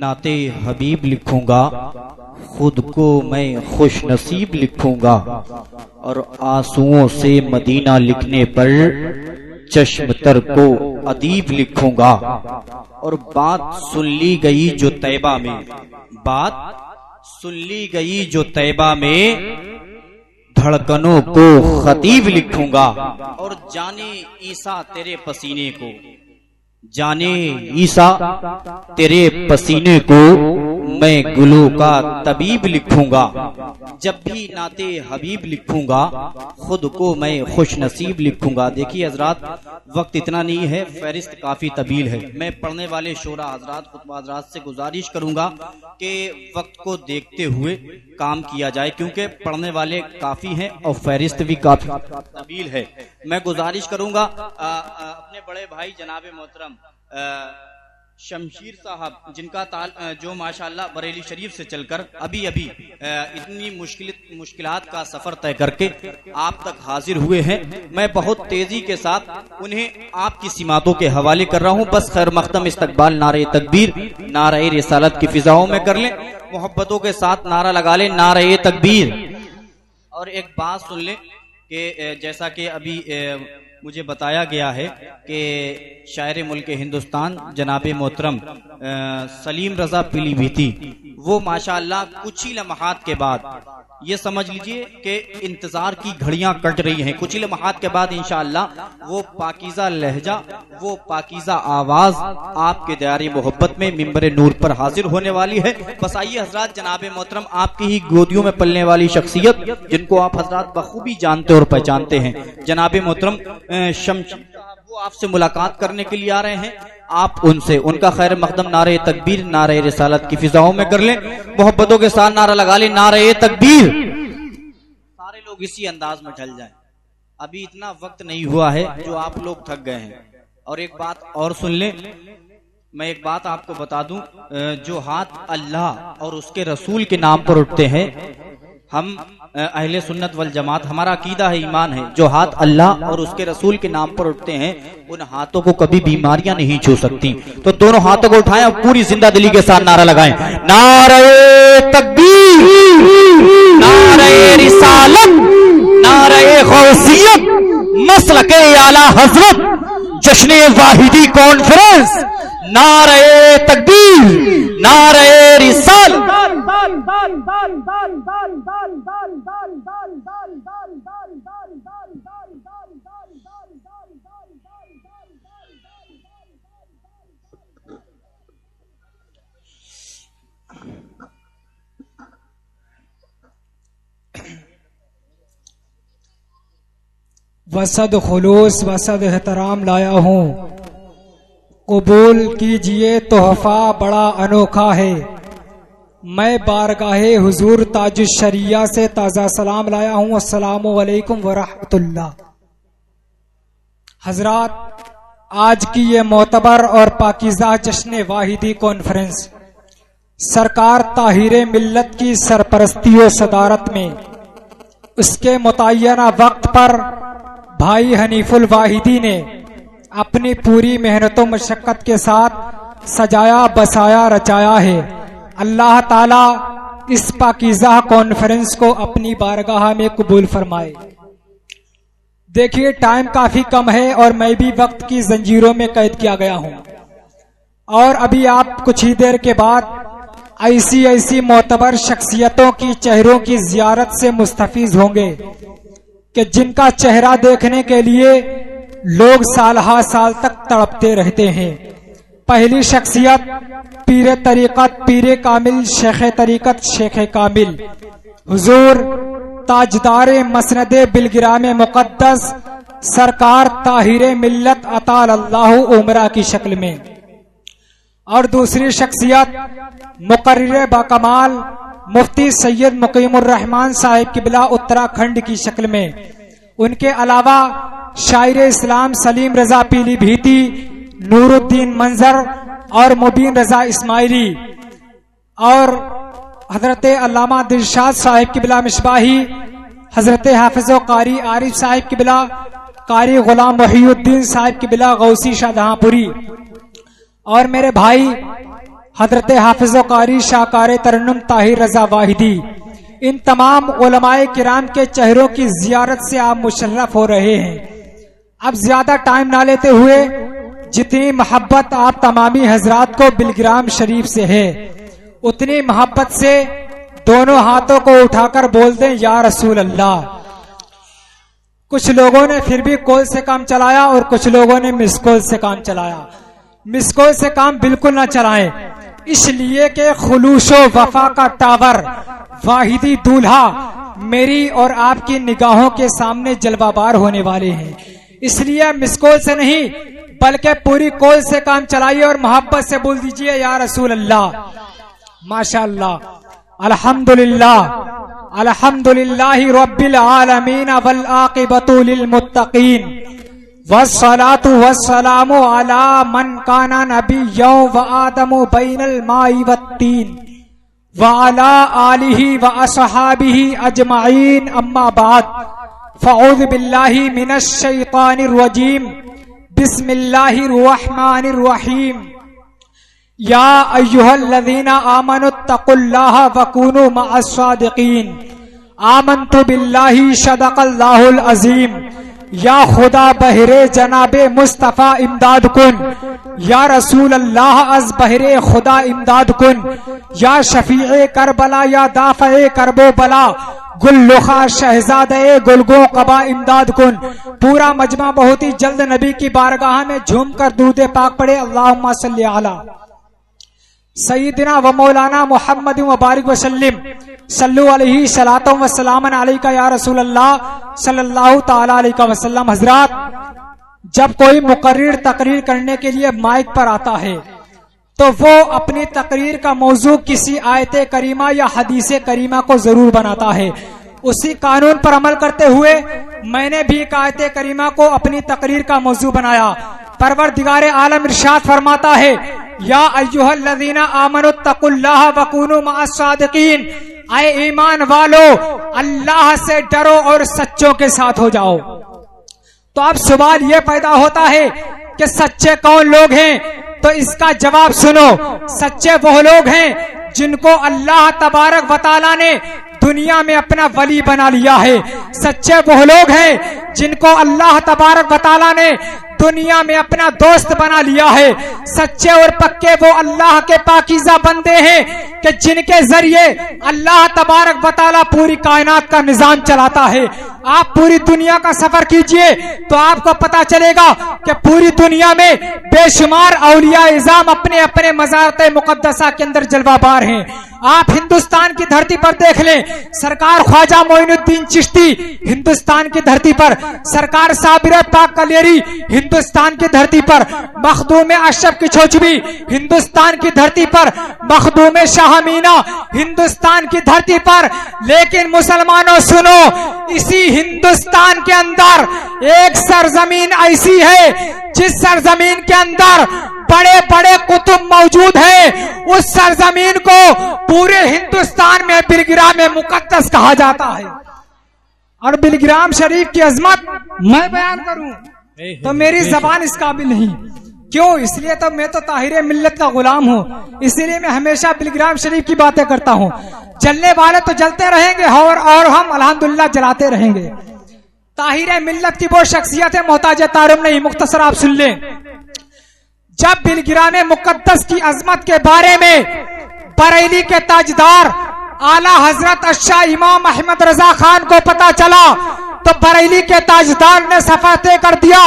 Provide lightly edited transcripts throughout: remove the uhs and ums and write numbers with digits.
नाते हबीब लिखूंगा, खुद को मैं खुश नसीब लिखूंगा, और आंसुओं से मदीना लिखने पर चश्म तर को अदीब लिखूंगा। और बात सुन ली गई जो तैबा में, बात सुन ली गई जो तैबा में, धड़कनों को खतीब लिखूंगा। और जाने ईसा तेरे पसीने को, जाने ईसा तेरे पसीने को, मैं गुलों का तबीब लिखूंगा। जब भी नाते हबीब लिखूंगा, खुद को मैं खुश नसीब लिखूंगा। देखिए हजरात, वक्त इतना नहीं है, फहरिस्त काफी तवील है। मैं पढ़ने वाले शोरा हजरात, खुतबा हजरात से गुजारिश करूंगा कि वक्त को देखते हुए काम किया जाए, क्योंकि पढ़ने वाले काफी हैं और फहरिस्त भी काफी तवील है। मैं गुजारिश करूंगा अपने बड़े भाई जनाब मोहतरम शमशीर साहब, जिनका जो माशाल्लाह बरेली शरीफ से चलकर अभी अभी इतनी मुश्किलात का सफर तय करके आप तक हाजिर हुए हैं, मैं बहुत तेजी के साथ उन्हें आपकी सिमातों के हवाले कर रहा हूं। बस खैर मकदम इस्तकबाल नारे तकबीर, नारे रिसालत की फिजाओं में कर लें, मोहब्बतों के साथ नारा लगा लें, नारे तकबीर। और एक बात सुन लें कि जैसा कि अभी मुझे बताया गया है कि शायर मुल्क हिंदुस्तान जनाब मोहतरम सलीम रजा पीलीभीती, वो माशाअल्लाह कुछ ही लम्हात के बाद, ये समझ लीजिए कि इंतजार की घड़ियां कट रही हैं, कुछ ही लम्हात के बाद इंशाअल्लाह वो पाकीज़ा लहजा, वो पाकीज़ा आवाज आपके दायरे मोहब्बत में मिंबर नूर पर हाजिर होने वाली है। बस आइए हजरात, जनाब मोहतरम आपकी ही गोदियों में पलने वाली शख्सियत, जिनको आप हजरात बखूबी जानते और पहचानते हैं, जनाब मोहतरम शमशीर साहब, वो आपसे मुलाकात करने के लिए आ रहे हैं। आप उनसे उनका खैर मकदम नारे तकबीर, नारे रिसालत की फिजाओं में कर लें, मोहब्बतों के साथ नारा लगा लें, नारे तकबीर। सारे लोग इसी अंदाज में ढल जाएं, अभी इतना वक्त नहीं हुआ है जो आप लोग थक गए हैं। और एक बात और सुन लें, मैं एक बात आपको बता दूं, जो हाथ अल्लाह और उसके रसूल के नाम पर उठते हैं, हम अहले सुन्नत वल जमात, हमारा अकीदा है, ईमान है, जो हाथ अल्लाह और उसके रसूल के नाम पर उठते हैं, उन हाथों को कभी बीमारियां नहीं छू सकती। तो दोनों हाथों को उठाएं और पूरी जिंदा दिली के साथ नारा लगाएं, नारे तकबीर, नारे रिसालत, नारे गौसियत, मसलके आला हजरत, जश्न वाहिदी कॉन्फ्रेंस, नारे तकबीर, नारे रिसालत। वसद खुलूस वसद एहतराम लाया हूँ, कबूल कीजिए तोहफा बड़ा अनोखा है। मैं बारगाहे हुजूर ताजुश शरिया से ताज़ा सलाम लाया हूँ। अस्सलामु अलैकुम वरहमतुल्लाह। हजरात, आज की ये मोतबर और पाकीज़ा जश्न वाहिदी कॉन्फ्रेंस सरकार ताहिरे मिल्लत की सरपरस्ती और सदारत में उसके मुतय्यना वक्त पर भाई हनीफुल वाहिदी ने अपनी पूरी मेहनतों मशक्कत के साथ सजाया, बसाया, रचाया है। अल्लाह ताला इस पाकीज़ा कॉन्फ्रेंस को अपनी बारगाह में कबूल फरमाए। देखिए टाइम काफी कम है और मैं भी वक्त की जंजीरों में कैद किया गया हूं, और अभी आप कुछ ही देर के बाद ऐसी ऐसी मोतबर शख्सियतों की चेहरों की जियारत से मुस्तफीज होंगे कि जिनका चेहरा देखने के लिए लोग साल हा साल तक तड़पते रहते हैं। पहली शख्सियत पीर तरीक़त, पीर कामिल, शेख तरीक़त, शेख कामिल, हुजूर ताजदार मसनदे बिलगिराम मुक़द्दस सरकार ताहिरे मिल्लत अताल अल्लाह उमरा की शक्ल में। और दूसरी शख्सियत मुकर्रिर बाकमाल मुफ्ती सैयद मुकीमुर रहमान साहिब किबला उत्तराखंड की शक्ल में। उनके अलावा शायर इस्लाम सलीम रजा पीलीभीती, नूरुद्दीन मंजर और मुबीन रजा इस्माइली, और हजरत अल्लामा दिलशाद साहिब किबला मिसबाही, हजरत हाफिज़ कारी आरिफ साहिब किबला, कारी गुलाम मुहीउद्दीन साहिब किबला गौसी शाहजहांपुरी, और मेरे भाई हजरत हाफिज़ कारी शाहकार तरन्नुम ताहिर रजा वाहिदी, इन तमाम उलमाए किराम के चेहरों की जियारत से आप मुशर्रफ हो रहे हैं। अब ज्यादा टाइम ना लेते हुए, जितनी मोहब्बत आप तमामी हजरात को बिलग्राम शरीफ से है, उतनी मोहब्बत से दोनों हाथों को उठाकर बोल दें या रसूल अल्लाह। कुछ लोगों ने फिर भी कॉल से काम चलाया और कुछ लोगों ने मिस कॉल से काम चलाया। मिस कॉल से काम बिल्कुल ना चलाएं, इसलिए कि खुलूसो वफा का टावर वाहिदी दूल्हा मेरी और आपकी निगाहों के सामने जलवाबार होने वाले हैं। इसलिए मिस कॉल से नहीं बल्कि पूरी कॉल से काम चलाइए और मोहब्बत से बोल दीजिए या रसूल अल्लाह। माशाअल्लाह, अल्हम्दुलिल्लाह, अल्हम्दुलिल्लाहि रब्बिल आलमीन वल आक़िबतु लिल मुत्तक़ीन वस्सलातु वस्सलामु अला मन काना नबिय्यौ व आदमु बैनल माई वत्तीन व अला आलिहि व असहाबिहि अजमाइन अम्मा बाद फ़अऊज़ु बिल्लाहि मिनश शैतानिर रजीम बिस्मिल्लाहिर रहमानिर रहीम या अय्युहल्लज़ीना आमनुत्तक़ुल्लाहा व कूनू मअस सादिक़ीन आमन्तु बिल्लाहि सदक़ल्लाहुल अज़ीम। या खुदा बहरे जनाबे मुस्तफ़ा इमदाद कुन, या रसूल अल्लाह अज बहरे खुदा इमदाद कुन, या शफीए करबला या दाफ़े करबो बला गुल्लुखा शहजादे गुलगो कबा इमदाद कुन। पूरा मजमा बहुत ही जल्द नबी की बारगाह में झूम कर दूध पाक पड़े। अल्लाहुम्मा सल्ली अला सय्यिदिना व मौलाना मुहम्मद व बारिक वसल्लिम सल्लु अलैहि सलातो व सलामन अलैका या रसूल अल्लाह सल्लल्लाहु ताला अलैहि वसल्लम। हजरात, जब कोई मुकर्रिर तकरीर करने के लिए माइक पर आता है तो वो अपनी तकरीर का मौजू किसी आयत करीमा या हदीस करीमा को जरूर बनाता है। उसी कानून पर अमल करते हुए मैंने भी एक आयत करीमा को अपनी तकरीर का मौजू बनाया। परवरदिगार आलम इरशाद फरमाता है या अय्युहल्लज़ीना आमनुत्तक़ुल्लाहा व कूनू मअस सादिक़ीन, आए ईमान वालो अल्लाह से डरो और सच्चों के साथ हो जाओ। तो अब सवाल ये पैदा होता है कि सच्चे कौन लोग हैं? तो इसका जवाब सुनो, सच्चे वो लोग हैं जिनको अल्लाह तबारक व तआला ने दुनिया में अपना वली बना लिया है। सच्चे वो लोग हैं जिनको अल्लाह तबारक व तआला ने दुनिया में अपना दोस्त बना लिया है। सच्चे और पक्के वो अल्लाह के पाकीज़ा बंदे हैं कि जिनके जरिए अल्लाह तबारक व तआला पूरी कायनात का निजाम चलाता है। आप पूरी दुनिया का सफर कीजिए तो आपको पता चलेगा कि पूरी दुनिया में बेशुमार औलिया इज़ाम अपने अपने मज़ारत मुक़द्दसा के अंदर जलवाबार हैं। आप हिंदुस्तान की धरती पर देख लें, सरकार ख्वाजा मोइनुद्दीन चिश्ती हिंदुस्तान की धरती पर, सरकार साबिर पाक कलेरी हिंदुस्तान की धरती पर, मखदूम अशरफ की छोचबी हिंदुस्तान की धरती पर, मखदूम शाह मीना हिंदुस्तान की धरती पर। लेकिन मुसलमानों सुनो, इसी हिंदुस्तान के अंदर एक सरजमीन ऐसी है जिस सरजमीन के अंदर बड़े बड़े कुतुब मौजूद है। उस सरजमीन को पूरे हिंदुस्तान में बिलग्राम मुकद्दस कहा जाता है। और बिलग्राम शरीफ की अजमत मैं बयान करूं तो मेरी जबान इस काबिल नहीं। क्यों? इसलिए तो मैं तो ताहिर मिल्लत का गुलाम हूँ, इसीलिए मैं हमेशा बिलग्राम शरीफ की बातें करता हूँ। जलने वाले तो जलते रहेंगे और हम अल्हम्दुलिल्लाह जलाते रहेंगे। ताहिर मिल्लत की वो शख्सियत है मोहताज तारुम नहीं, मुख्तसर आप सुन लें। जब बिलग्राम मुकद्दस की अजमत के बारे में बरेली के ताजदार आला हजरत अशाह इमाम अहमद रजा खान को पता चला तो बरेली के ताजदार ने सफा तय कर दिया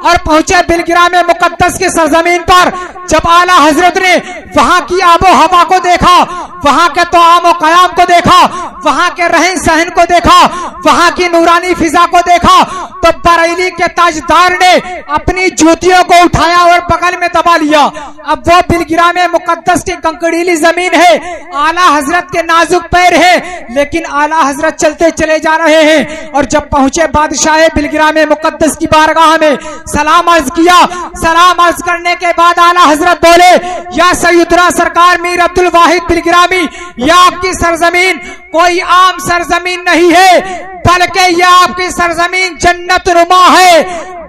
और पहुंचे बिलग्राम मुकद्दस की सरजमीन पर। जब आला हजरत ने वहां की आबो हवा को देखा, वहां के तोआम और कयाम को देखा, वहां के रहन सहन को देखा, वहां की नूरानी फिजा को देखा, तो बरेली के ताजदार ने अपनी जूतियों को उठाया और बगल में दबा लिया। अब वो बिलग्राम मुकद्दस की कंकड़ीली जमीन है, आला हजरत के नाजुक पैर है, लेकिन आला हजरत चलते चले जा रहे हैं। और जब पहुंचे बादशाह बिलग्राम मुकद्दस की बारगाह में सलाम अर्ज किया। सलाम अर्ज करने के बाद आला हजरत बोले, या सैयदना सरकार मीर अब्दुल वाहिद बिलग्रामी, यह आपकी सरजमीन कोई आम सरजमीन नहीं है, बल्कि यह आपकी सरजमीन जन्नत नुमा है।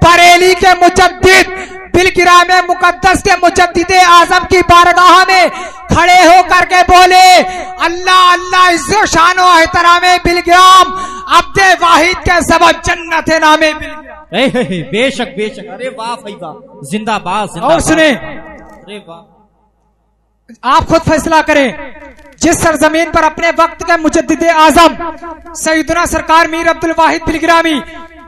बरेली के मुजद्दिद बिलगिराम मुकद्दस के मुजद्दिदे आजम की बारगाह में खड़े होकर के बोले, अल्लाह अल्लाह इज्जो शानो एहतरामे बिलगिराम अब्दे वाहिद के सबब जन्नत नामे बिलगिराम। बेशक बेशक, अरे वाह भाई वाह, जिंदाबाद। और सुने, अरे वाह, आप खुद फैसला करें। जिस सरजमीन पर अपने वक्त के मुजद्दिदे आजम सैयदना सरकार मीर अब्दुल वाहिद बिलगिरामी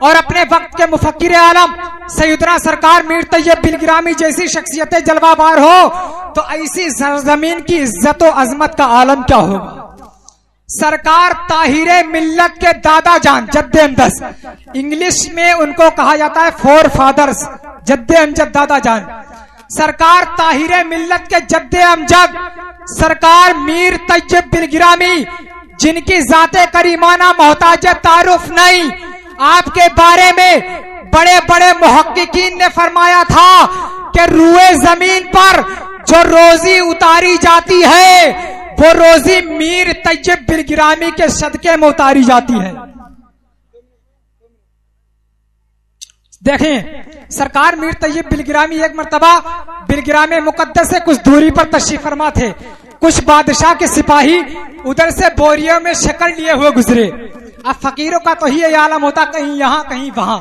और अपने वक्त के मुफक्किर आलम सैयदना सरकार मीर तैयब बिलगिरामी जैसी शख्सियतें जलवाबार हो, तो ऐसी सरजमीन की इज्जत और अजमत का आलम क्या होगा। सरकार ताहिरे मिल्लत के दादा जान जद्दे अमजद, इंग्लिश में उनको कहा जाता है फोर फादर्स, जद्दे अमजद दादा जान। सरकार ताहिरे मिल्लत के जद्दे अमजद सरकार मीर तैयब बिलगिरामी, जिनकी जाते करीमाना मोहताज तारुफ नहीं, आपके बारे में बड़े बड़े मुहक्किकीन ने फरमाया था कि रूए जमीन पर जो रोजी उतारी जाती है वो रोजी मीर तैयब बिलगिरामी के सदके में उतारी जाती है। देखें, सरकार मीर तैयब बिलगिरामी एक मर्तबा बिलगिराम मुकद्दस से कुछ दूरी पर तशरीफ फरमा थे। कुछ बादशाह के सिपाही उधर से बोरियों में शक्कर लिए हुए गुजरे। अब फकीरों का तो ही आलम होता, कहीं यहाँ कहीं वहां,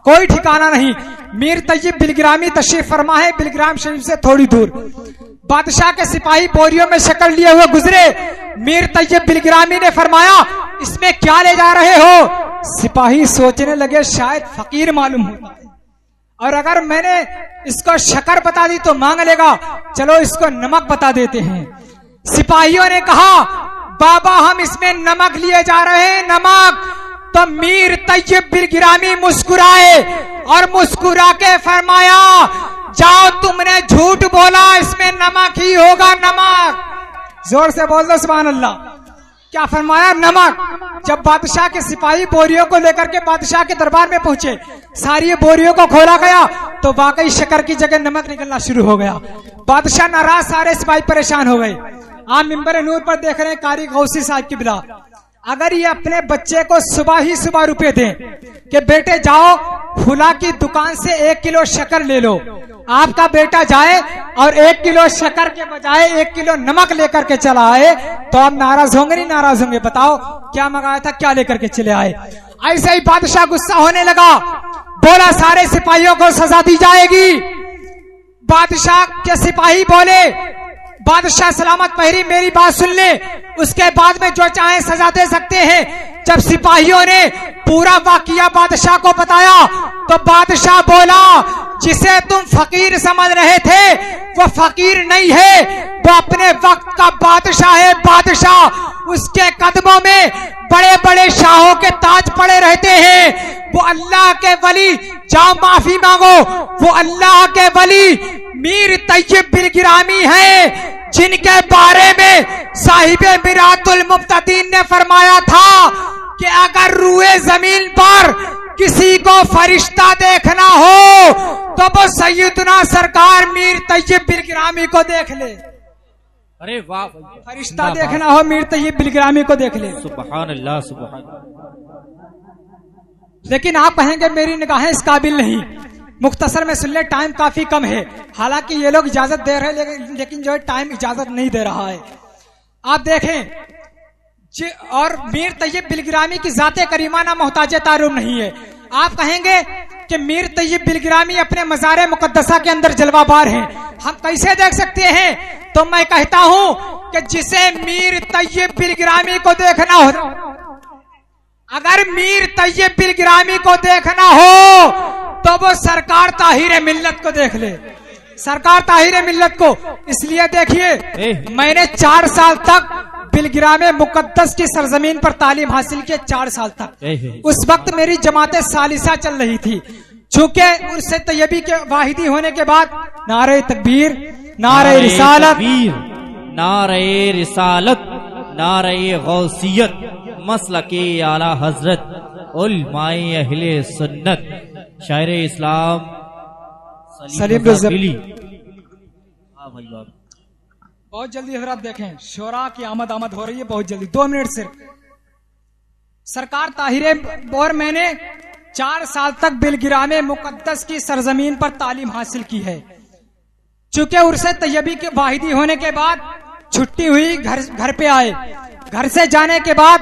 कोई ठिकाना नहीं। मीर तैयब बिलगिरामी तशरीफ फरमा है बिलगिराम शरीफ से थोड़ी दूर। बादशाह के सिपाही बोरियों में शक्कर लिए हुए गुजरे। मीर तैयब बिलगिरामी ने फरमाया, इसमें क्या ले जा रहे हो। सिपाही सोचने लगे शायद फकीर मालूम होता है, और अगर मैंने इसको शक्कर बता दी तो मांग लेगा, चलो इसको नमक बता देते हैं। सिपाहियों ने कहा, बाबा हम इसमें नमक लिए जा रहे हैं, नमक। तो मीर तैयब बिलगिरामी मुस्कुराए और मुस्कुरा के फरमाया, जाओ तुमने झूठ बोला, इसमें नमक ही होगा, नमक। जोर से बोल दो सुभान अल्लाह। क्या फरमाया, नमक। जब बादशाह के सिपाही बोरियों को लेकर के बादशाह के दरबार में पहुंचे, सारी बोरियों को खोला गया तो वाकई शक्कर की जगह नमक निकलना शुरू हो गया। बादशाह नाराज, सारे सिपाही परेशान हो गए। आप मिंबर नूर पर देख रहे हैं कारी गौसी साहब की बिला, अगर ये अपने बच्चे को सुबह ही सुबह रुपए दें कि बेटे जाओ फुला की दुकान से 1 किलो शक्कर ले लो, आपका बेटा जाए और 1 किलो शक्कर के बजाय 1 किलो नमक लेकर के चला आए, तो आप नाराज होंगे नहीं नाराज होंगे। बताओ क्या मंगाया था, क्या लेकर के चले आए। ऐसे ही बादशाह गुस्सा होने लगा, बोला सारे सिपाहियों को सजा दी जाएगी। बादशाह के सिपाही बोले, बादशाह सलामत पहरी मेरी बात सुन ले, उसके बाद में जो चाहे सजा दे सकते हैं। जब सिपाहियों ने पूरा वाकिया बादशाह को बताया तो बादशाह बोला, जिसे तुम फकीर समझ रहे थे वो फकीर नहीं है, वो अपने वक्त का बादशाह है, बादशाह। उसके कदमों में बड़े बड़े शाहों के ताज पड़े रहते हैं। वो अल्लाह के वली, जाओ माफी मांगो, वो अल्लाह के वली मीर तैयब बिलगिरामी है, जिनके बारे में साहिबे मिरातुल मुफ्तदीन ने फरमाया था कि अगर रूए जमीन पर किसी को फरिश्ता देखना हो तो वो सैयदना सरकार मीर तैयब बिलगिरामी को देख ले। अरे वाह, फरिश्ता देखना हो मीर तैयब बिलगिरामी को देख ले। सुभान अल्लाह, सुभान। लेकिन आप कहेंगे मेरी निगाहें इस काबिल नहीं। मुख्तसर में सुन ले, टाइम काफी कम है। हालांकि ये लोग इजाजत दे रहे हैं लेकिन जो है टाइम इजाजत नहीं दे रहा है। आप देखें, और मीर तैयब बिलगिरामी की जाते करीमाना मोहताज तारुफ नहीं है। आप कहेंगे कि मीर तैयब बिलगिरामी अपने मज़ारे मुकद्दसा के अंदर जलवाबार हैं, हम कैसे देख सकते हैं। तो मैं कहता हूं कि जिसे मीर तैयब बिलगिरामी को देखना हो, अगर मीर तैयब बिलगिरामी को देखना हो तो वो सरकार ताहिरे मिल्लत को देख ले, सरकार ताहिरे मिल्लत को। इसलिए देखिए, मैंने 4 साल तक बिलगिराम मुकद्दस की सरजमीन पर तालीम हासिल की, 4 साल तक। उस वक्त मेरी जमाते सालिसा चल रही थी। चूंकि उससे तैयबी के वाहिदी होने के बाद नारे तकबीर, नारे रिसालत, नारे रिसालत, नारे गौसियत, मसलके आला हजरत उलमाए अहले सुन्नत, शायर इस्लाम सलीम रज़ी। बहुत जल्दी हजरात देखें, शोरा की आमद हो रही है बहुत जल्दी, 2 मिनट सिर्फ। सरकार ताहिरे, और मैंने 4 साल तक बिलगिराम मुकद्दस की सरजमीन पर तालीम हासिल की है। चूंकि उर्से तैयबी के वाहिदी होने के बाद छुट्टी हुई, घर पे आए। घर से जाने के बाद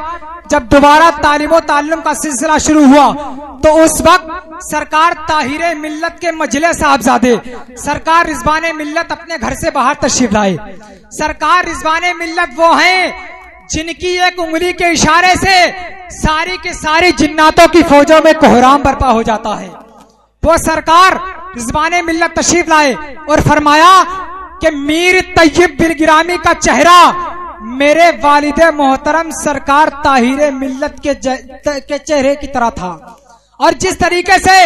जब दोबारा तालीम ताल्लुम का सिलसिला शुरू हुआ तो उस वक्त सरकार ताहिरे मिल्लत के मजले साहबजादे सरकार रिजवाने मिल्लत अपने घर से बाहर तशरीफ लाए। सरकार रिजवाने मिल्लत वो हैं जिनकी एक उंगली के इशारे से सारी की सारी जिन्नातों की फौजों में कोहराम बर्पा हो जाता है। वो सरकार रिजवाने मिल्लत तशरीफ लाए और फरमाया कि मीर तैयब बिलगिरामी का चेहरा मेरे वालिदे मोहतरम सरकार ताहिरे मिल्लत के चेहरे की तरह था। और जिस तरीके से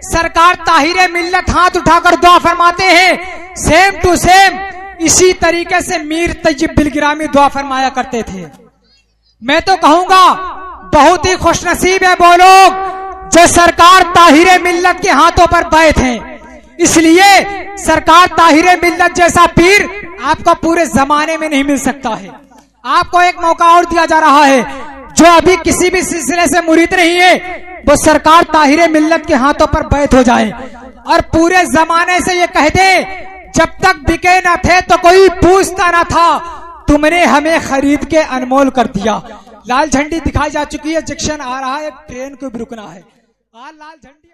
सरकार ताहिरे मिल्लत हाथ उठाकर दुआ फरमाते हैं, सेम टू सेम इसी तरीके से मीर तैयब बिलगिरामी दुआ फरमाया करते थे। मैं तो कहूंगा बहुत ही खुशनसीब है वो लोग जो सरकार ताहिरे मिल्लत के हाथों पर बैठ हैं। इसलिए सरकार ताहिरे मिल्लत जैसा पीर आपको पूरे जमाने में नहीं मिल सकता है। आपको एक मौका और दिया जा रहा है, जो अभी किसी भी सिलसिले से मुरीद नहीं है वो सरकार ताहिरे मिल्लत के हाथों पर बैठ हो जाए और पूरे जमाने से ये कह दे, जब तक बिके न थे तो कोई पूछता न था, तुमने हमें खरीद के अनमोल कर दिया। लाल झंडी दिखाई जा चुकी है, जंक्शन आ रहा है, ट्रेन को भी रुकना है। लाल झंडी